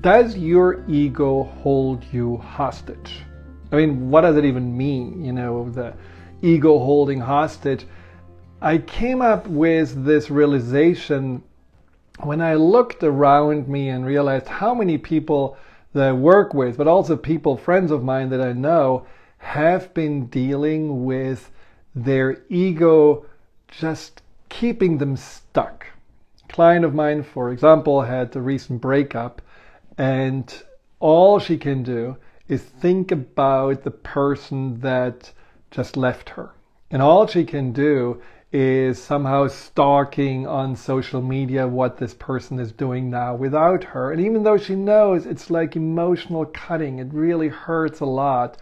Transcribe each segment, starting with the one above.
Does your ego hold you hostage? I mean, what does it even mean, the ego holding hostage? I came up with this realization when I looked around me and realized how many people that I work with, but also people, friends of mine that I know, have been dealing with their ego just keeping them stuck. A client of mine, for example, had a recent breakup, and all she can do is think about the person that just left her. And all she can do is somehow stalking on social media what this person is doing now without her. And even though she knows it's like emotional cutting, it really hurts a lot,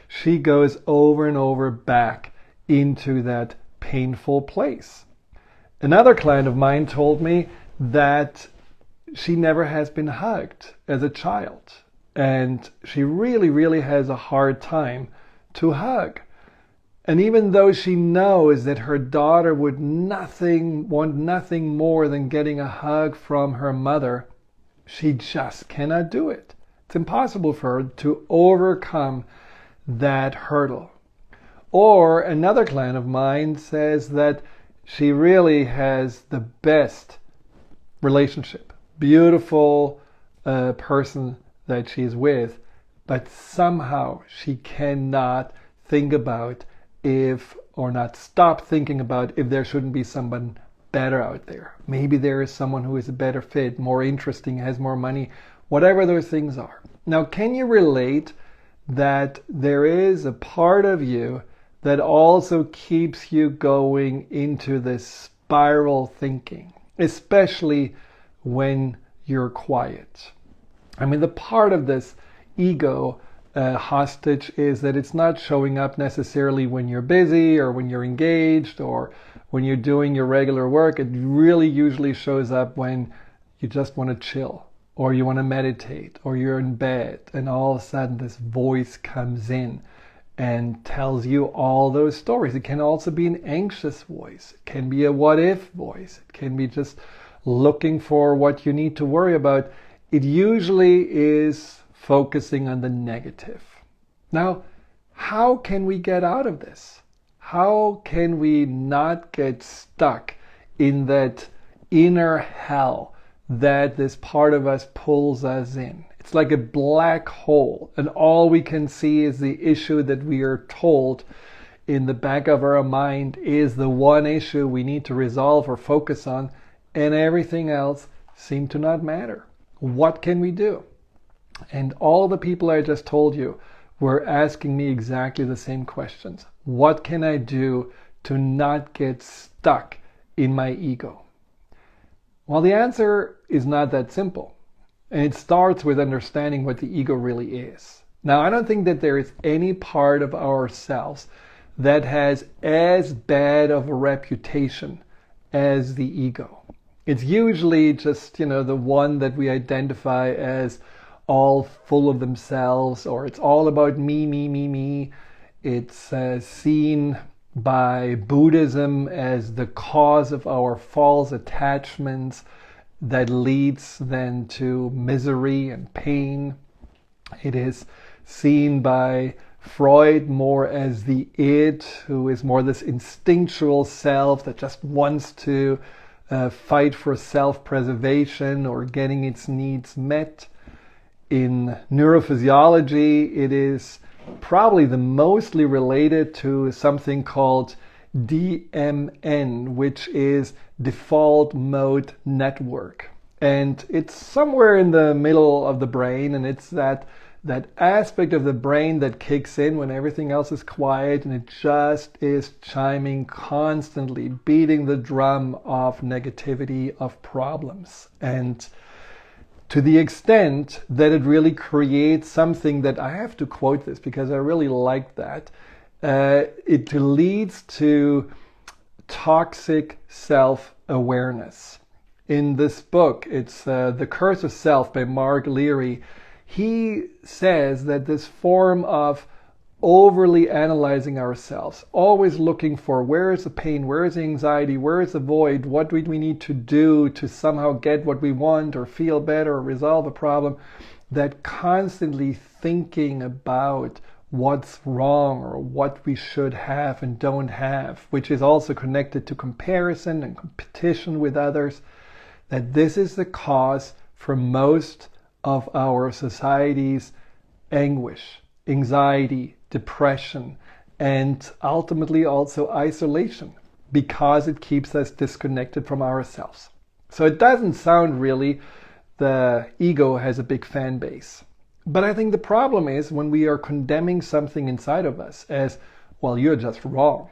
she goes over and over back into that painful place. Another client of mine told me that she never has been hugged as a child, and she really, really has a hard time to hug. And even though she knows that her daughter would want nothing more than getting a hug from her mother, she just cannot do it. It's impossible for her to overcome that hurdle. Or another client of mine says that she really has the best relationship, beautiful person that she's with, but somehow she cannot think about stop thinking about if there shouldn't be someone better out there. Maybe there is someone who is a better fit, more interesting, has more money, whatever those things are. Now, can you relate that there is a part of you that also keeps you going into this spiral thinking, especially when you're quiet? I mean, the part of this ego hostage is that it's not showing up necessarily when you're busy or when you're engaged or when you're doing your regular work. It really usually shows up when you just want to chill or you want to meditate or you're in bed and all of a sudden this voice comes in and tells you all those stories. It can also be an anxious voice. It can be a what if voice. It can be just looking for what you need to worry about. It usually is focusing on the negative. Now, how can we get out of this? How can we not get stuck in that inner hell that this part of us pulls us in? It's like a black hole, and all we can see is the issue that we are told in the back of our mind is the one issue we need to resolve or focus on, and everything else seems to not matter. What can we do? And all the people I just told you were asking me exactly the same questions. What can I do to not get stuck in my ego? Well, the answer is not that simple. And it starts with understanding what the ego really is. Now, I don't think that there is any part of ourselves that has as bad of a reputation as the ego. It's usually just, the one that we identify as all full of themselves, or it's all about me, me, me, me. It's seen by Buddhism as the cause of our false attachments that leads then to misery and pain. It is seen by Freud more as the id, who is more this instinctual self that just wants to fight for self-preservation or getting its needs met. In neurophysiology, it is probably the mostly related to something called DMN, which is default mode network. And it's somewhere in the middle of the brain, and it's that aspect of the brain that kicks in when everything else is quiet, and it just is chiming constantly, beating the drum of negativity, of problems. And to the extent that it really creates something that, I have to quote this because I really like that, it leads to toxic self-awareness. In this book, it's The Curse of Self by Mark Leary. He says that this form of overly analyzing ourselves, always looking for where is the pain, where is the anxiety, where is the void, what do we need to do to somehow get what we want or feel better or resolve a problem, that constantly thinking about what's wrong or what we should have and don't have, which is also connected to comparison and competition with others, that this is the cause for most of our society's anguish, anxiety, depression, and ultimately also isolation, because it keeps us disconnected from ourselves. So it doesn't sound really the ego has a big fan base. But I think the problem is when we are condemning something inside of us as, well, you're just wrong.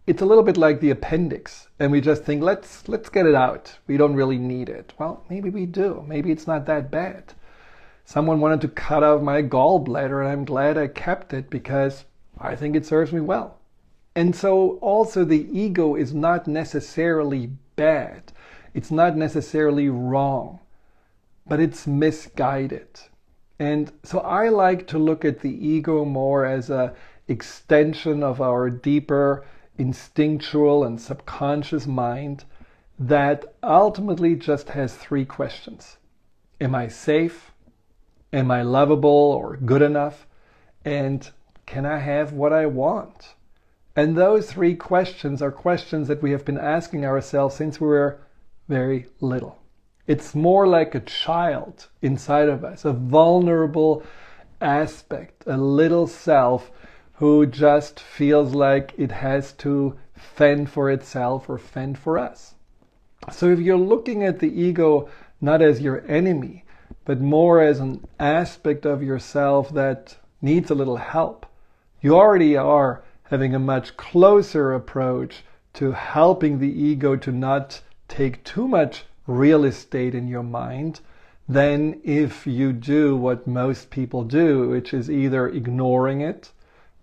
It's a little bit like the appendix, and we just think, let's get it out. We don't really need it. Well, maybe we do. Maybe it's not that bad. Someone wanted to cut out my gallbladder, and I'm glad I kept it because I think it serves me well. And so also the ego is not necessarily bad. It's not necessarily wrong, but it's misguided. And so I like to look at the ego more as an extension of our deeper instinctual and subconscious mind that ultimately just has three questions. Am I safe? Am I lovable or good enough? And can I have what I want? And those three questions are questions that we have been asking ourselves since we were very little. It's more like a child inside of us, a vulnerable aspect, a little self who just feels like it has to fend for itself or fend for us. So if you're looking at the ego not as your enemy, but more as an aspect of yourself that needs a little help, you already are having a much closer approach to helping the ego to not take too much real estate in your mind than if you do what most people do, which is either ignoring it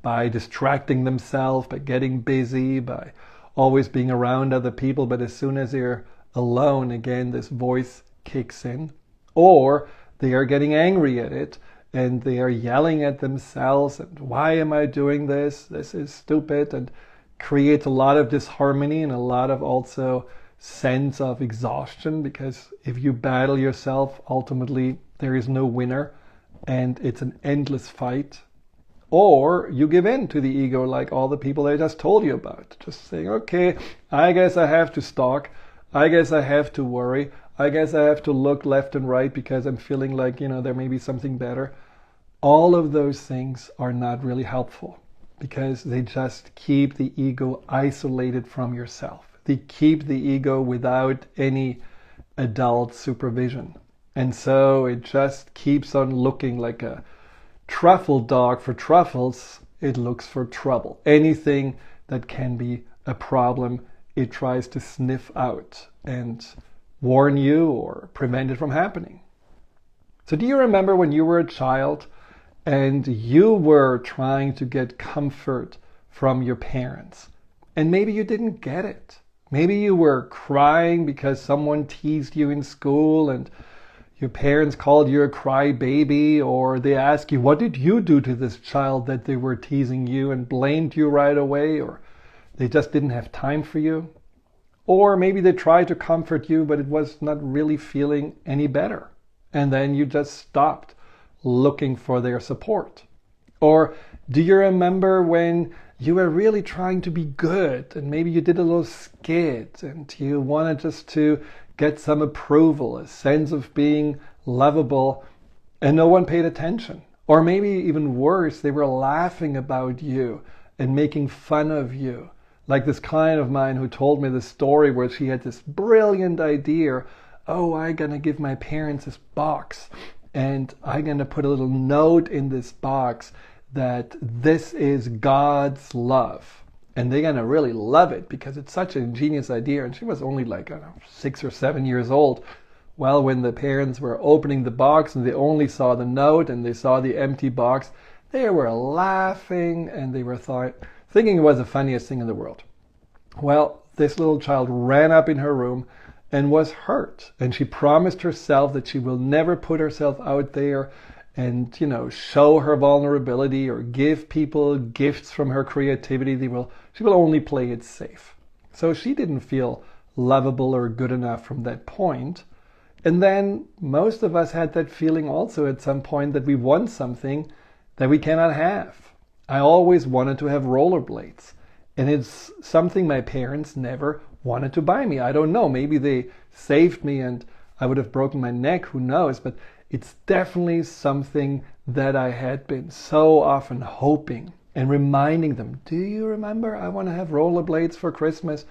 by distracting themselves, by getting busy, by always being around other people, but as soon as they're alone, again, this voice kicks in, or they are getting angry at it and they are yelling at themselves and why am I doing this? This is stupid, and creates a lot of disharmony and a lot of also sense of exhaustion, because if you battle yourself, ultimately there is no winner and it's an endless fight. Or you give in to the ego like all the people I just told you about, just saying, okay, I guess I have to stalk, I guess I have to worry, I guess I have to look left and right because I'm feeling like, there may be something better. All of those things are not really helpful because they just keep the ego isolated from yourself. They keep the ego without any adult supervision. And so it just keeps on looking like a truffle dog for truffles. It looks for trouble. Anything that can be a problem, it tries to sniff out and warn you or prevent it from happening. So do you remember when you were a child and you were trying to get comfort from your parents and maybe you didn't get it? Maybe you were crying because someone teased you in school and your parents called you a crybaby, or they asked you, what did you do to this child that they were teasing you, and blamed you right away, or they just didn't have time for you. Or maybe they tried to comfort you, but it was not really feeling any better. And then you just stopped looking for their support. Or do you remember when you were really trying to be good and maybe you did a little skit and you wanted just to get some approval, a sense of being lovable, and no one paid attention? Or maybe even worse, they were laughing about you and making fun of you. Like this client of mine who told me the story where she had this brilliant idea, oh, I'm gonna give my parents this box and I'm gonna put a little note in this box that this is God's love. And they're gonna really love it because it's such an ingenious idea. And she was only like, 6 or 7 years old. Well, when the parents were opening the box and they only saw the note and they saw the empty box, they were laughing and they were thinking it was the funniest thing in the world. Well, this little child ran up in her room and was hurt. And she promised herself that she will never put herself out there and show her vulnerability or give people gifts from her creativity, she will only play it safe. So she didn't feel lovable or good enough from that point. And then most of us had that feeling also at some point, that we want something that we cannot have. I always wanted to have rollerblades, and it's something my parents never wanted to buy me. I don't know, maybe they saved me and I would have broken my neck, who knows, but it's definitely something that I had been so often hoping and reminding them. Do you remember? I want to have rollerblades for Christmas.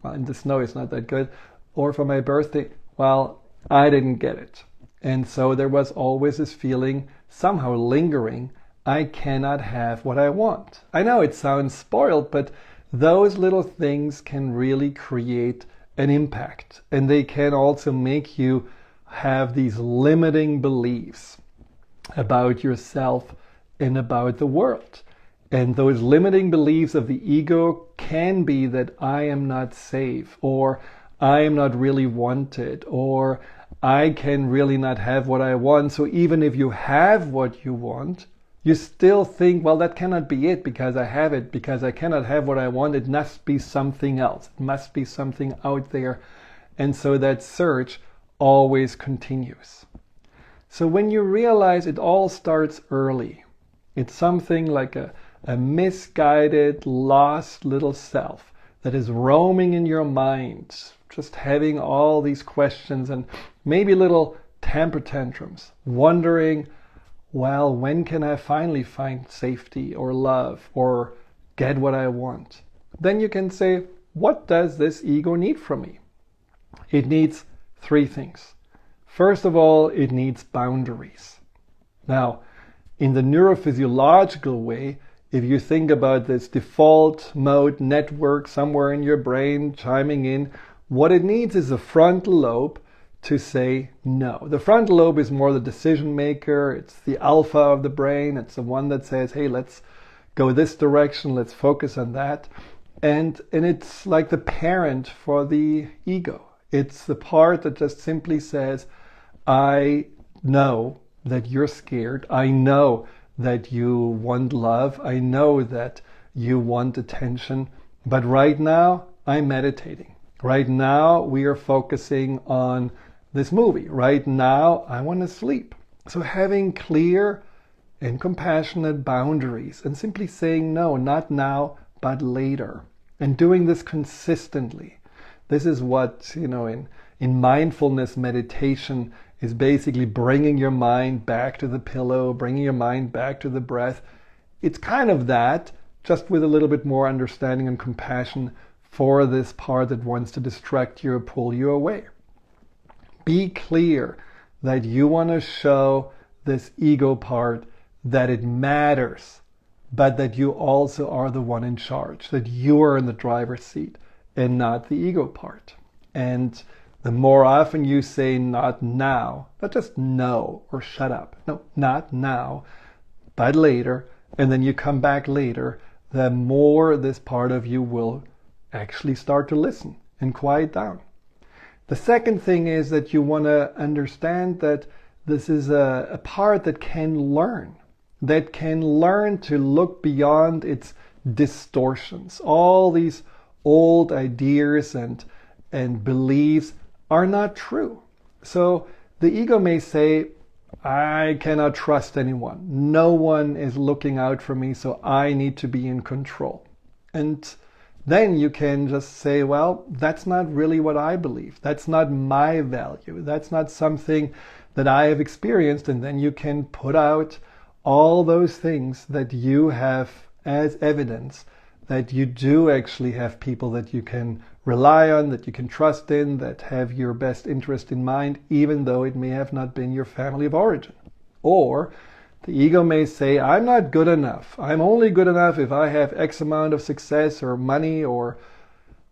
Well, in the snow it's not that good. Or for my birthday. Well, I didn't get it. And so there was always this feeling somehow lingering, I cannot have what I want. I know it sounds spoiled, but those little things can really create an impact. And they can also make you have these limiting beliefs about yourself and about the world. And those limiting beliefs of the ego can be that I am not safe, or I am not really wanted, or I can really not have what I want. So even if you have what you want, you still think, well, that cannot be it because I have it, because I cannot have what I want. It must be something else. It must be something out there. And so that search always continues. So when you realize it all starts early, it's something like a misguided, lost little self that is roaming in your mind, just having all these questions and maybe little temper tantrums, wondering, well, when can I finally find safety or love or get what I want? Then you can say, what does this ego need from me? It needs three things. First of all, it needs boundaries. Now, in the neurophysiological way, if you think about this default mode network somewhere in your brain chiming in, what it needs is a frontal lobe to say no. The frontal lobe is more the decision maker. It's the alpha of the brain. It's the one that says, hey, let's go this direction. Let's focus on that. And it's like the parent for the ego. It's the part that just simply says, I know that you're scared. I know that you want love. I know that you want attention. But right now, I'm meditating. Right now, we are focusing on this movie. Right now, I want to sleep. So having clear and compassionate boundaries and simply saying no, not now, but later. And doing this consistently. This is what, in mindfulness meditation is basically bringing your mind back to the pillow, bringing your mind back to the breath. It's kind of that, just with a little bit more understanding and compassion for this part that wants to distract you or pull you away. Be clear that you want to show this ego part that it matters, but that you also are the one in charge, that you are in the driver's seat and not the ego part. And the more often you say not now, not just no or shut up, no, not now, but later, and then you come back later, the more this part of you will actually start to listen and quiet down. The second thing is that you want to understand that this is a part that can learn to look beyond its distortions. All these old ideas and beliefs are not true. So the ego may say, I cannot trust anyone. No one is looking out for me, so I need to be in control. And then you can just say, well, that's not really what I believe. That's not my value. That's not something that I have experienced. And then you can put out all those things that you have as evidence that you do actually have people that you can rely on, that you can trust in, that have your best interest in mind, even though it may have not been your family of origin. Or the ego may say, I'm not good enough. I'm only good enough if I have X amount of success or money or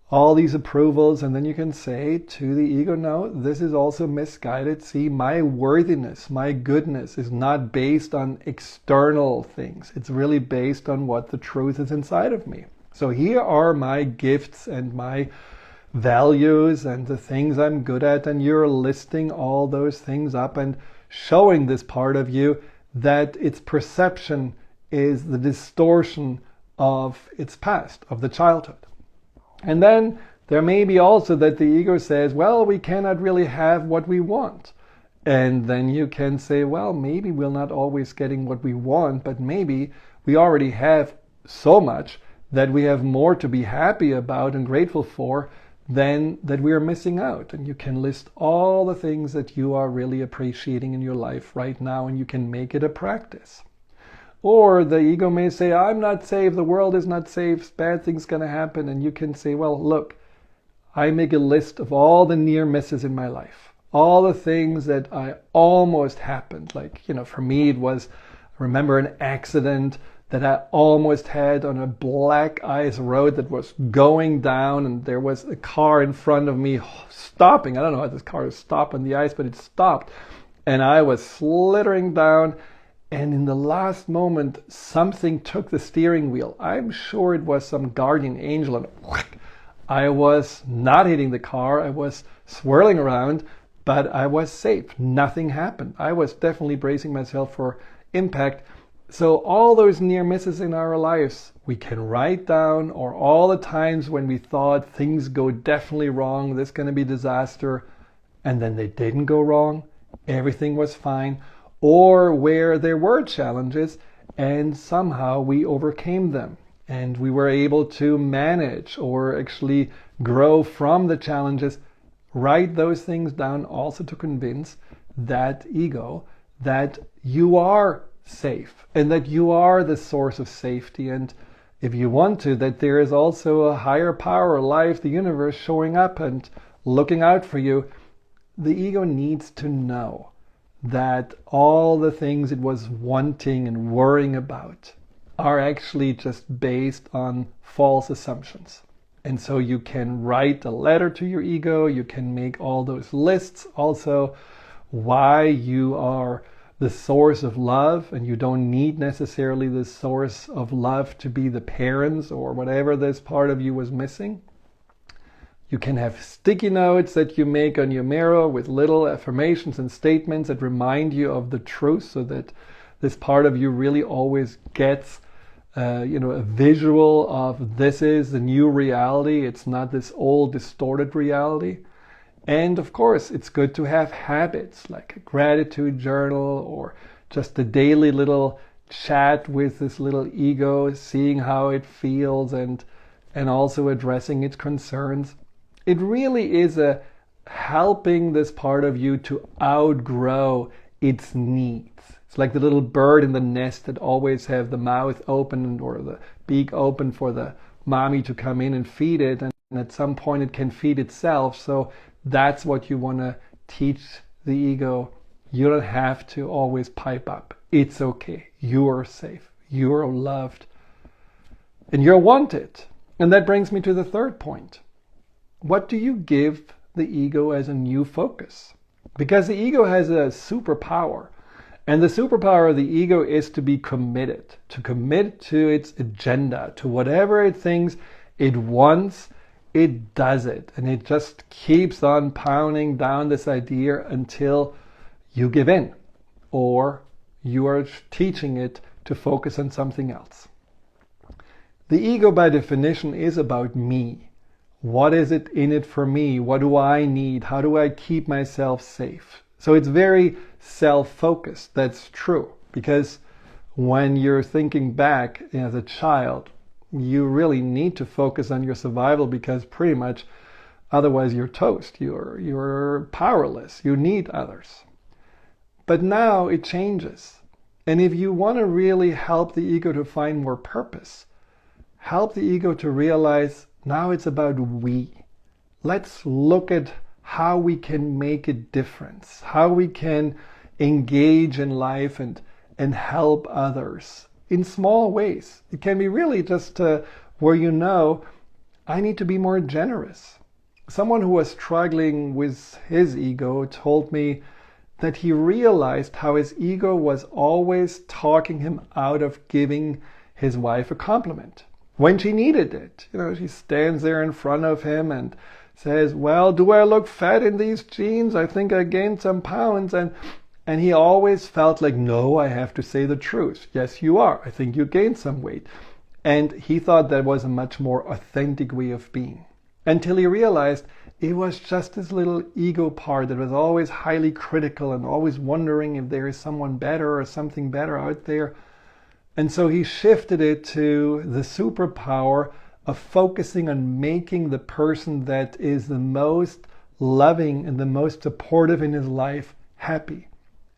all these approvals. And then you can say to the ego, no, this is also misguided. See, my worthiness, my goodness is not based on external things. It's really based on what the truth is inside of me. So here are my gifts and my values and the things I'm good at. And you're listing all those things up and showing this part of you that its perception is the distortion of its past, of the childhood. And then there may be also that the ego says, well, we cannot really have what we want. And then you can say, well, maybe we're not always getting what we want, but maybe we already have so much that we have more to be happy about and grateful for than that we are missing out. And you can list all the things that you are really appreciating in your life right now, and you can make it a practice. Or the ego may say, I'm not safe, the world is not safe, bad things going to happen. And you can say, well, look, I make a list of all the near misses in my life, all the things that I almost happened. Like, for me, it was, I remember an accident that I almost had on a black ice road that was going down, and there was a car in front of me stopping. I don't know how this car stopped on the ice, but it stopped. And I was slithering down, and in the last moment, something took the steering wheel. I'm sure it was some guardian angel, and I was not hitting the car. I was swirling around, but I was safe. Nothing happened. I was definitely bracing myself for impact. So all those near misses in our lives, we can write down, or all the times when we thought things go definitely wrong, this is going to be disaster, and then they didn't go wrong, everything was fine, or where there were challenges and somehow we overcame them and we were able to manage or actually grow from the challenges. Write those things down also to convince that ego that you are safe and that you are the source of safety, and if you want to, that there is also a higher power, life, the universe showing up and looking out for you. The ego needs to know that all the things it was wanting and worrying about are actually just based on false assumptions. And so you can write a letter to your ego, you can make all those lists also why you are the source of love, and you don't need necessarily the source of love to be the parents or whatever this part of you was missing. You can have sticky notes that you make on your mirror with little affirmations and statements that remind you of the truth, so that this part of you really always gets a visual of this is the new reality. It's not this old distorted reality. And of course, it's good to have habits like a gratitude journal or just a daily little chat with this little ego, seeing how it feels and also addressing its concerns. It really is a helping this part of you to outgrow its needs. It's like the little bird in the nest that always have the mouth open or the beak open for the mommy to come in and feed it, and at some point it can feed itself. So that's what you want to teach the ego. You don't have to always pipe up. It's okay. You are safe. You are loved. And you're wanted. And that brings me to the third point. What do you give the ego as a new focus? Because the ego has a superpower. And the superpower of the ego is to be committed. To commit to its agenda, to whatever it thinks it wants. It does it, and it just keeps on pounding down this idea until you give in, or you are teaching it to focus on something else. The ego, by definition, is about me. What is it in it for me? What do I need? How do I keep myself safe? So it's very self-focused. That's true, because when you're thinking back as a child, you really need to focus on your survival, because pretty much otherwise you're toast. You're powerless. You need others. But now it changes. And if you want to really help the ego to find more purpose, help the ego to realize now it's about we. Let's look at how we can make a difference, how we can engage in life and help others in small ways. It can be really just where I need to be more generous. Someone who was struggling with his ego told me that he realized how his ego was always talking him out of giving his wife a compliment when she needed it. She stands there in front of him and says, well, do I look fat in these jeans? I think I gained some pounds. And And he always felt like, no, I have to say the truth. Yes, you are. I think you gained some weight. And he thought that was a much more authentic way of being. Until he realized it was just this little ego part that was always highly critical and always wondering if there is someone better or something better out there. And so he shifted it to the superpower of focusing on making the person that is the most loving and the most supportive in his life happy.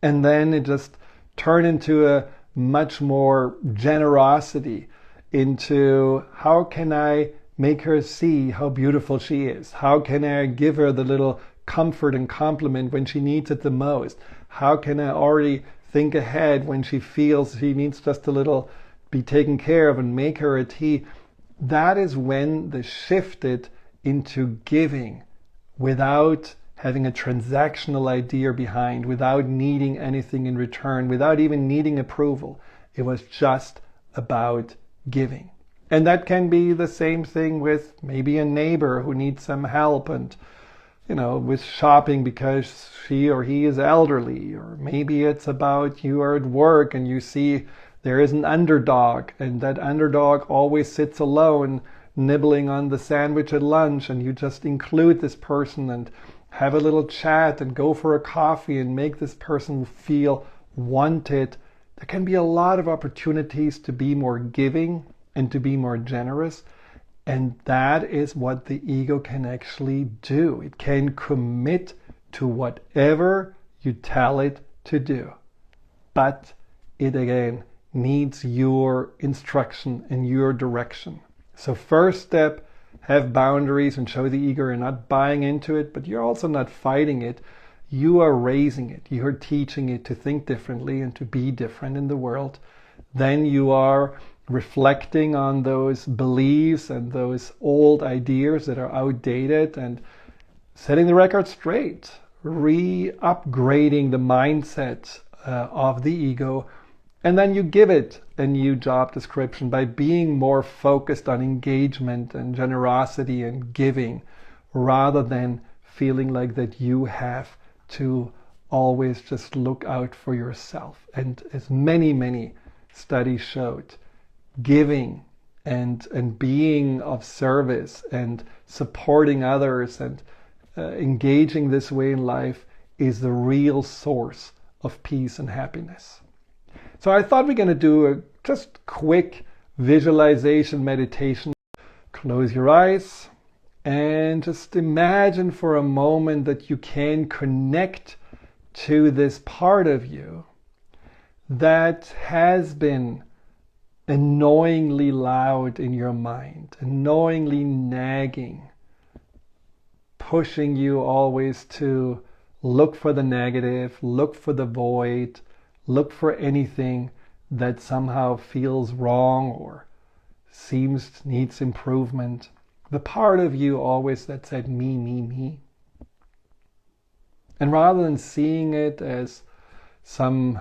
And then it just turned into a much more generosity into how can I make her see how beautiful she is? How can I give her the little comfort and compliment when she needs it the most? How can I already think ahead when she feels she needs just a little be taken care of and make her a tea? That is when they shifted into giving without having a transactional idea behind, without needing anything in return, without even needing approval. It was just about giving. And that can be the same thing with maybe a neighbor who needs some help and, with shopping because she or he is elderly. Or maybe it's about you are at work and you see there is an underdog and that underdog always sits alone nibbling on the sandwich at lunch, and you just include this person and have a little chat and go for a coffee and make this person feel wanted. There can be a lot of opportunities to be more giving and to be more generous. And that is what the ego can actually do. It can commit to whatever you tell it to do. But it again needs your instruction and your direction. So first step, have boundaries and show the ego you're not buying into it, but you're also not fighting it. You are raising it. You are teaching it to think differently and to be different in the world. Then you are reflecting on those beliefs and those old ideas that are outdated and setting the record straight, re-upgrading the mindset of the ego. And then you give it a new job description by being more focused on engagement and generosity and giving, rather than feeling like that you have to always just look out for yourself. And as many studies showed, giving and being of service and supporting others and engaging this way in life is the real source of peace and happiness. So I thought we're going to do a just quick visualization meditation. Close your eyes and just imagine for a moment that you can connect to this part of you that has been annoyingly loud in your mind, annoyingly nagging, pushing you always to look for the negative, look for the void, look for anything that somehow feels wrong or needs improvement. The part of you always that said me. And rather than seeing it as some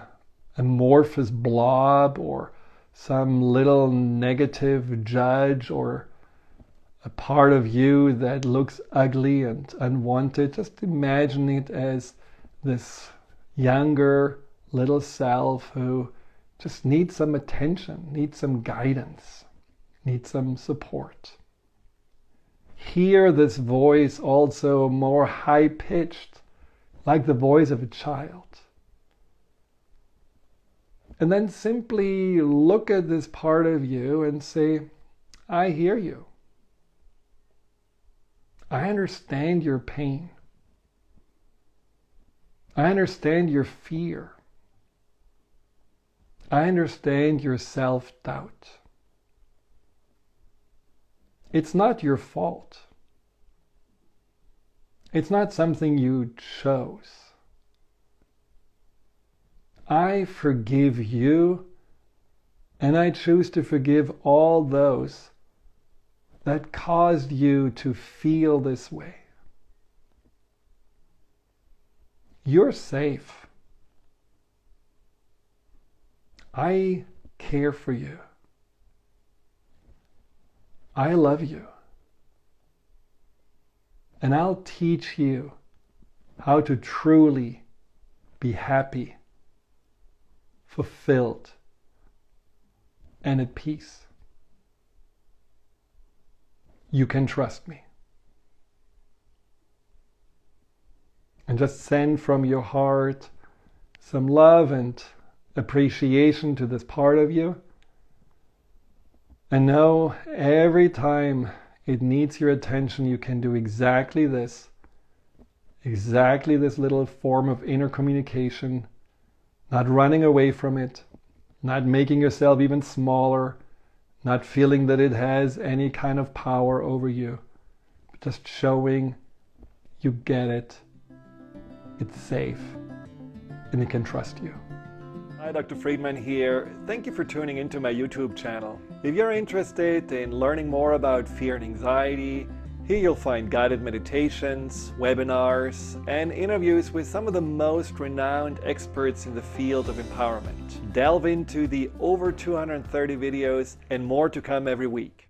amorphous blob or some little negative judge or a part of you that looks ugly and unwanted, just imagine it as this younger little self who just needs some attention, needs some guidance, needs some support. Hear this voice also more high-pitched, like the voice of a child. And then simply look at this part of you and say, I hear you. I understand your pain. I understand your fear. I understand your self-doubt. It's not your fault. It's not something you chose. I forgive you, and I choose to forgive all those that caused you to feel this way. You're safe. I care for you. I love you. And I'll teach you how to truly be happy fulfilled and at peace. You can trust me. And just send from your heart some love and appreciation to this part of you. And know every time it needs your attention, you can do exactly this little form of inner communication, not running away from it, not making yourself even smaller, not feeling that it has any kind of power over you, but just showing you get it, it's safe, and it can trust you. Hi, Dr. Friedemann here. Thank you for tuning into my YouTube channel. If you're interested in learning more about fear and anxiety, here you'll find guided meditations, webinars, and interviews with some of the most renowned experts in the field of empowerment. Delve into the over 230 videos and more to come every week.